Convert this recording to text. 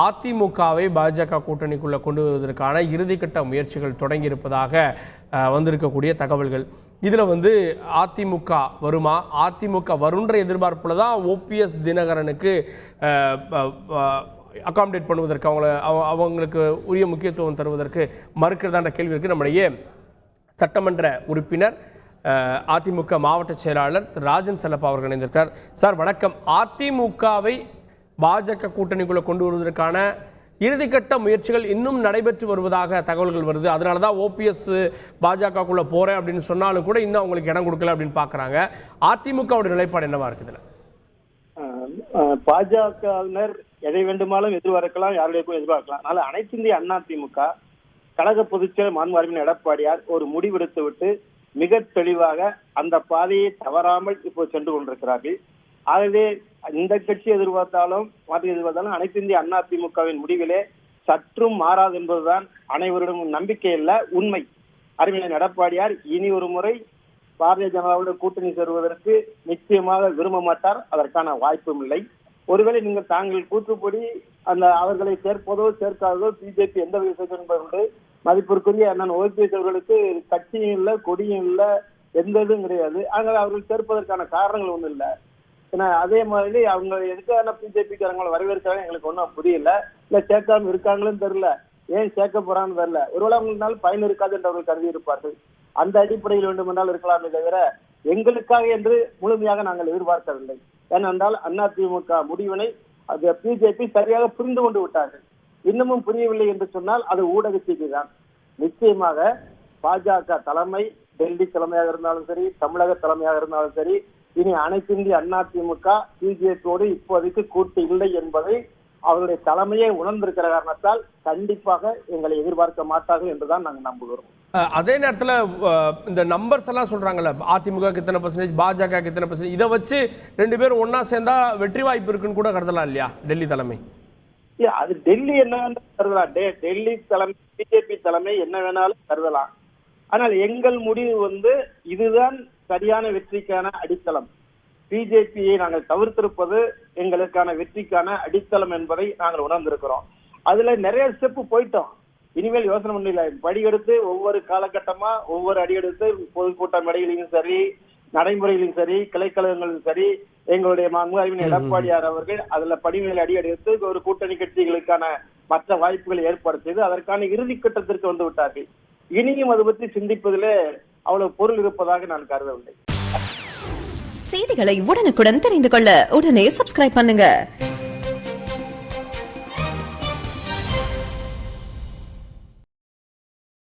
அதிமுகவை பாஜக கூட்டணிக்குள்ள கொண்டு வருவதற்கான இறுதிக்கட்ட முயற்சிகள் தொடங்கி இருப்பதாக வந்திருக்கக்கூடிய தகவல்கள். இதில் அதிமுக வருமா, அதிமுக வருன்ற எதிர்பார்ப்புல தான் ஓபிஎஸ் தினகரனுக்கு அகாமடேட் பண்ணுவதற்கு அவங்களுக்கு உரிய முக்கியத்துவம் தருவதற்கு மறுக்கிறதான கேள்வி இருக்கு. நம்முடைய சட்டமன்ற உறுப்பினர் அதிமுக மாவட்ட செயலாளர் ராஜன் செல்லப்பா அவர்கள் இணைந்திருக்கிறார். சார் வணக்கம். அதிமுகவை பாஜக கூட்டணிக்குள்ள கொண்டு வருவதற்கான இறுதிக்கட்ட முயற்சிகள் இன்னும் நடைபெற்று வருவதாக தகவல்கள் வருது. அதனால தான் ஓபிஎஸ் பாஜகக்குள்ள போறேன் அப்படின்னு சொன்னாலும் கூட இன்னும் அவங்களுக்கு இடம் கொடுக்கல அப்படின்னு பார்க்குறாங்க. அதிமுகவுடைய நிலைப்பாடு என்னவா இருக்குதுல? பாஜகவினர் எதை வேண்டுமானாலும் எதிர்பார்க்கலாம், யாருடையும் எதிர்பார்க்கலாம். அதனால அனைத்து இந்திய அண்ணா திமுக கழக பொதுச்செயலர் மாண்புமிகு எடப்பாடியார் ஒரு முடிவெடுத்து விட்டு மிக தெளிவாக அந்த பாதையை தவறாமல் இப்போ சென்று கொண்டிருக்கிறார்கள். ஆகவே இந்த கட்சி எதிர்பார்த்தாலும் அனைத்து இந்திய அண்ணா திமுகவின் முடிவிலே சற்றும் மாறாது என்பதுதான் அனைவரிடம் நம்பிக்கை இல்ல, உண்மை. அறிஞர் எடப்பாடியார் இனி ஒரு முறை பாரதிய ஜனதாவுடன் கூட்டணி சேருவதற்கு நிச்சயமாக விரும்ப மாட்டார். அதற்கான வாய்ப்பும் இல்லை. ஒருவேளை நீங்கள் தாங்கள் கூற்றுப்படி அவர்களை சேர்ப்பதோ சேர்க்காததோ பிஜேபி எந்த விஷயத்தில் என்பது மதிப்பிற்குரிய அண்ணன் ஓபிஎஸ் அவர்களுக்கு கட்சியும் இல்லை, கொடியும் இல்லை, எந்த இதுவும் கிடையாது. ஆனால் அவர்கள் சேர்ப்பதற்கான காரணங்கள் ஒன்றும் இல்லை. ஏன்னா அதே மாதிரி அவங்க எதுக்கான பிஜேபிக்காரங்களை வரவேற்கிறாங்க எங்களுக்கு ஒன்றும் புரியல. இல்லை சேர்க்காம இருக்காங்களும் தெரியல, ஏன் சேர்க்க போறான்னு தெரியல. ஒருவேளை அவங்களால பயன் இருக்காது என்று அவர்கள் கருதி இருப்பார்கள். அந்த அடிப்படையில் வேண்டுமென்றால் இருக்கலாமே தவிர எங்களுக்காக என்று முழுமையாக நாங்கள் எதிர்பார்க்கவில்லை. ஏனென்றால் அதிமுக முடிவினை அது பிஜேபி சரியாக புரிந்து கொண்டு விட்டார்கள். இன்னமும் புரியவில்லை என்று சொன்னால் அது ஊடக செய்தி தான். நிச்சயமாக பாஜக தலைமை டெல்லி தலைமையாக இருந்தாலும் சரி, தமிழக தலைமையாக இருந்தாலும் சரி, இனி அனைத்து இந்திய அண்ணா திமுக பிஜேபியோடு இப்போதைக்கு கூட்டு இல்லை என்பதை அவருடைய தலைமையை உணர்ந்திருக்கிற காரணத்தால் கண்டிப்பாக எங்களை எதிர்பார்க்க மாட்டார்கள் என்றுதான் நாங்கள் நம்புகிறோம். அதே நேரத்தில் இந்த நம்பர்ஸ் எல்லாம் சொல்றாங்கல்ல, அதிமுக இத்தனை %, பாஜக இத்தனை %, இதை வச்சு ரெண்டு பேரும் ஒன்னா சேர்ந்தா வெற்றி வாய்ப்பு இருக்குன்னு கூட கருதலாம் இல்லையா டெல்லி தலைமை? அது டெல்லி என்ன வேணாலும் கருதலாம், டெல்லி தலைமை பிஜேபி தலைமை என்ன வேணாலும் கருதலாம். ஆனால் எங்கள் முடிவு இதுதான் சரியான வெற்றிக்கான அடித்தளம். பிஜேபியை நாங்கள் தவிர்த்திருப்பது எங்களுக்கான வெற்றிக்கான அடித்தளம் என்பதை நாங்கள் உணர்ந்திருக்கிறோம். அதுல நிறைய ஸ்டெப் போயிட்டோம். இனிமேல் யோசனை பண்ணல, படியெடுத்து ஒவ்வொரு காலகட்டமா ஒவ்வொரு அடியெடுத்து பொதுக்கூட்ட மேடைகளிலும் சரி, நடைமுறையிலும் சரி, கிளைக்கழகங்களிலும் சரி, எங்களுடைய மாண்புமிகு எடப்பாடியார் அவர்கள் அதுல படிநிலை அடியெடுத்து ஒரு கூட்டணி கட்சிகளுக்கான மற்ற வாய்ப்புகளை ஏற்பாடு செய்து அதற்கான இறுதி கட்டத்திற்கு வந்து விட்டார்கள். இனியும் அது பற்றி சிந்திப்பதிலே அவ்வளவு பொருள் இருப்பதாக நான் கருதவில்லை. செய்திகளை உடனுக்குடன் தெரிந்து கொள்ள உடனே சப்ஸ்கிரைப் பண்ணுங்க.